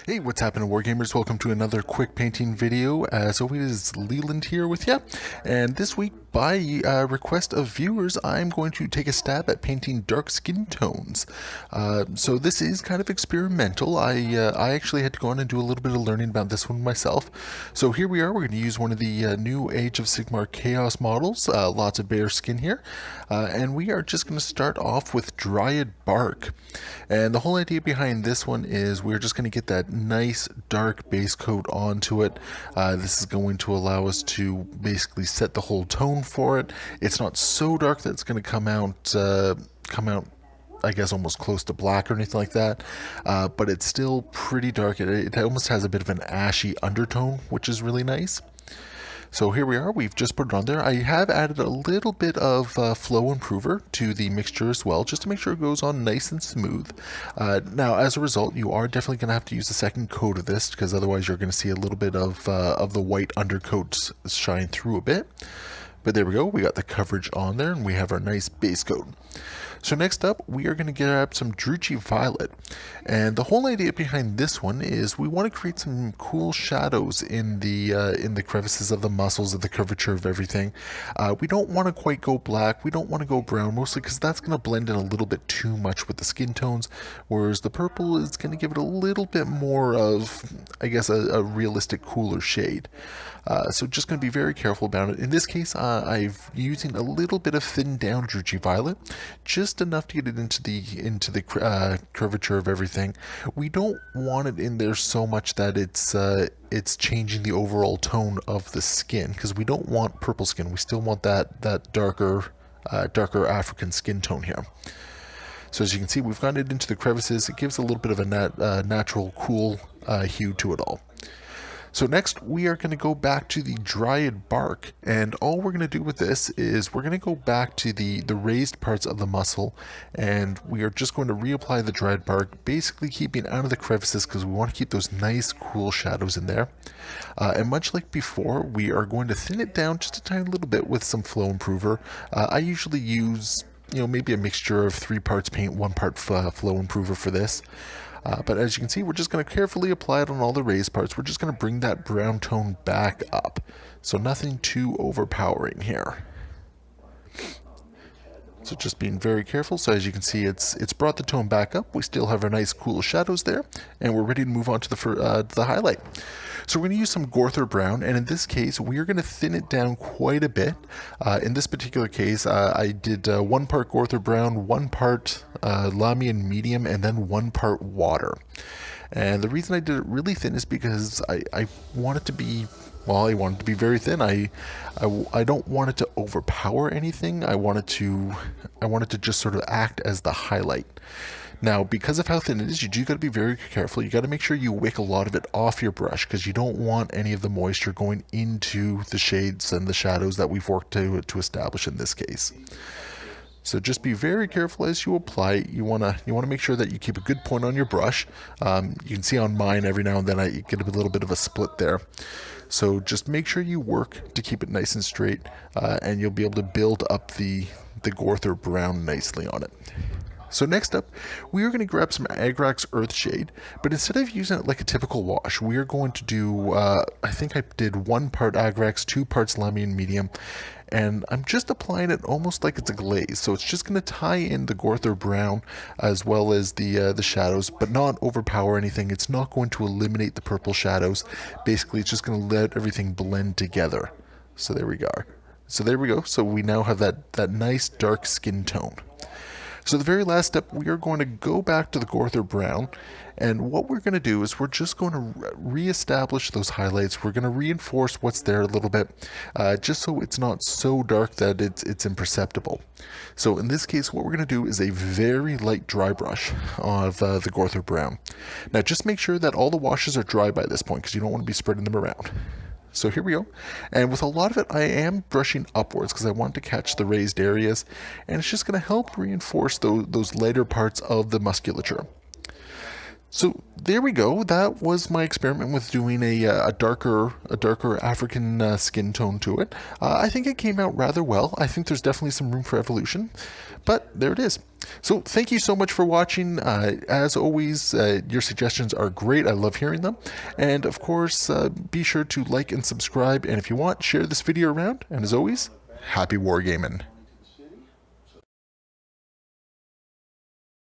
Hey, what's happening, Wargamers? Welcome to another quick painting video. As always, Leland here with you. And this week, by request of viewers, I'm going to take a stab at painting dark skin tones. So this is kind of experimental. I actually had to go on and do a little bit of learning about this one myself. So here we are. We're going to use one of the new Age of Sigmar Chaos models. Lots of bare skin here. And we are just going to start off with Dryad Bark. And the whole idea behind this one is we're just going to get that nice dark base coat onto it. This is going to allow us to basically set the whole tone for it. It's not so dark that it's going to come out I guess almost close to black or anything like that, but it's still pretty dark. It almost has a bit of an ashy undertone, which is really nice. So here we are, we've just put it on there. I have added a little bit of flow improver to the mixture as well, just to make sure it goes on nice and smooth. Now, as a result, you are definitely going to have to use a second coat of this, because otherwise you're going to see a little bit of the white undercoat shine through a bit. But there we go, we got the coverage on there, and we have our nice base coat. So next up, we are going to grab some Druchii Violet. And the whole idea behind this one is we want to create some cool shadows in the crevices of the muscles, of the curvature of everything. We don't want to quite go black, we don't want to go brown, mostly because that's going to blend in a little bit too much with the skin tones, whereas the purple is going to give it a little bit more of, I guess, a realistic, cooler shade. So just going to be very careful about it. In this case, I'm using a little bit of thinned down Druchii Violet, just enough to get it into the curvature of everything. We don't want it in there so much that it's changing the overall tone of the skin, because we don't want purple skin. We still want that darker African skin tone here. So as you can see, we've gotten it into the crevices. It gives a little bit of a natural cool hue to it all. So next, we are going to go back to the Dryad Bark, and all we're going to do with this is we're going to go back to the raised parts of the muscle, and we are just going to reapply the Dryad Bark, basically keeping out of the crevices because we want to keep those nice, cool shadows in there. And much like before, we are going to thin it down just a tiny little bit with some flow improver. I usually use, maybe a mixture of 3 parts paint, 1 part flow improver for this. But as you can see, we're just going to carefully apply it on all the raised parts. We're just going to bring that brown tone back up. So nothing too overpowering here. So just being very careful. So as you can see, it's brought the tone back up. We still have our nice cool shadows there, and we're ready to move on to the highlight. So we're going to use some Gorthor Brown, and in this case, we are going to thin it down quite a bit. In this particular case, I did 1 part Gorthor Brown, 1 part Lamian Medium, and then 1 part water. And the reason I did it really thin is because I want it to be, well, I want it to be very thin. I don't want it to overpower anything. I want it to just sort of act as the highlight. Now, because of how thin it is, you do got to be very careful. You got to make sure you wick a lot of it off your brush, because you don't want any of the moisture going into the shades and the shadows that we've worked to establish in this case. So just be very careful as you apply. You wanna make sure that you keep a good point on your brush. You can see on mine every now and then I get a little bit of a split there. So just make sure you work to keep it nice and straight, and you'll be able to build up the Gorthor Brown nicely on it. So next up, we are going to grab some Agrax Earthshade, but instead of using it like a typical wash, we are going to do, I think I did 1 part Agrax, 2 parts Lamian Medium, and I'm just applying it almost like it's a glaze. So it's just going to tie in the Gorthor Brown as well as the shadows, but not overpower anything. It's not going to eliminate the purple shadows. Basically, it's just going to let everything blend together. So there we go. So we now have that nice dark skin tone. So the very last step, we are going to go back to the Gorthor Brown, and what we're going to do is we're just going to re-establish those highlights. We're going to reinforce what's there a little bit, just so it's not so dark that it's imperceptible. So in this case, what we're going to do is a very light dry brush of the Gorthor Brown. Now just make sure that all the washes are dry by this point, because you don't want to be spreading them around. So here we go, and with a lot of it I am brushing upwards because I want to catch the raised areas, and it's just going to help reinforce those lighter parts of the musculature. So there we go. That was my experiment with doing a darker African skin tone to it. I think it came out rather well. I think there's definitely some room for evolution, but there it is. So thank you so much for watching. As always, your suggestions are great. I love hearing them. And of course, be sure to like and subscribe. And if you want, share this video around. And as always, happy wargaming.